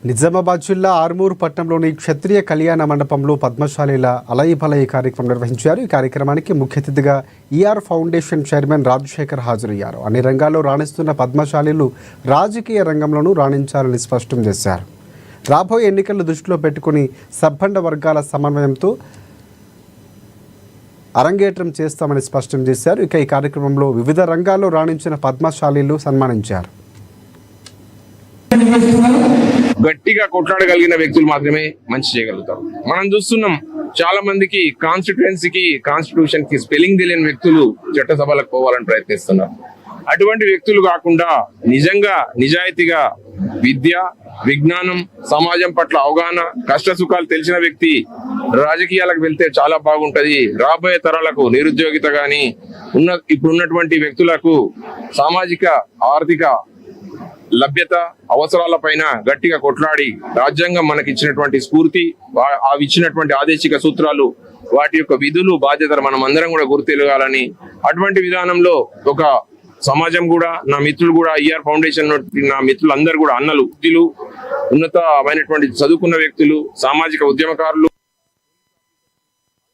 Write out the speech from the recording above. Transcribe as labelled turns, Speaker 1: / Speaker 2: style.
Speaker 1: నిజామాబాద్ జిల్లా ఆర్మూరు పట్టణంలోని క్షత్రియ కళ్యాణ మండపంలో పద్మశాలీల అలయి కార్యక్రమం నిర్వహించారు. ఈ కార్యక్రమానికి ముఖ్య అతిథిగా ఈఆర్ ఫౌండేషన్ చైర్మన్ రాజశేఖర్ హాజరయ్యారు. అన్ని రంగాల్లో రాణిస్తున్న పద్మశాలీలు రాజకీయ రంగంలోనూ రాణించాలని స్పష్టం చేశారు. రాబోయే ఎన్నికలను దృష్టిలో పెట్టుకుని సబ్బండ వర్గాల సమన్వయంతో అరంగేట్రం చేస్తామని స్పష్టం చేశారు. ఇక ఈ కార్యక్రమంలో వివిధ రంగాల్లో రాణించిన పద్మశాలీలు సన్మానించారు.
Speaker 2: గట్టిగా కొట్లాడగలిగిన వ్యక్తులు మాత్రమే మంచి చేయగలుగుతారు. మనం చూస్తున్నాం చాలా మందికి కాన్స్టిట్యూషన్ కి స్పెల్లింగ్ తెలియని వ్యక్తులు చట్టసభలకు పోవాలని ప్రయత్నిస్తున్నారు. అటువంటి వ్యక్తులు కాకుండా నిజంగా నిజాయితీగా విద్య, విజ్ఞానం, సమాజం పట్ల అవగాహన, కష్ట సుఖాలు తెలిసిన వ్యక్తి రాజకీయాలకు వెళ్తే చాలా బాగుంటది. రాబోయే తరాలకు నిరుద్యోగిత గాని ఇప్పుడున్నటువంటి వ్యక్తులకు సామాజిక ఆర్థిక లభ్యత అవసరాల పైన గట్టిగా కొట్లాడి రాజ్యాంగం మనకి ఇచ్చినటువంటి స్ఫూర్తి, అవి ఇచ్చినటువంటి ఆదేశిక సూత్రాలు, వాటి యొక్క విధులు, బాధ్యతలు మనం అందరం కూడా గుర్తెరగాలని, అటువంటి విధానంలో ఒక సమాజం కూడా, నా మిత్రులు కూడా, ఈఆర్ ఫౌండేషన్ నా మిత్రులు అందరూ కూడా అన్నలు, ఉన్నతమైనటువంటి చదువుకున్న వ్యక్తులు, సామాజిక ఉద్యమకారులు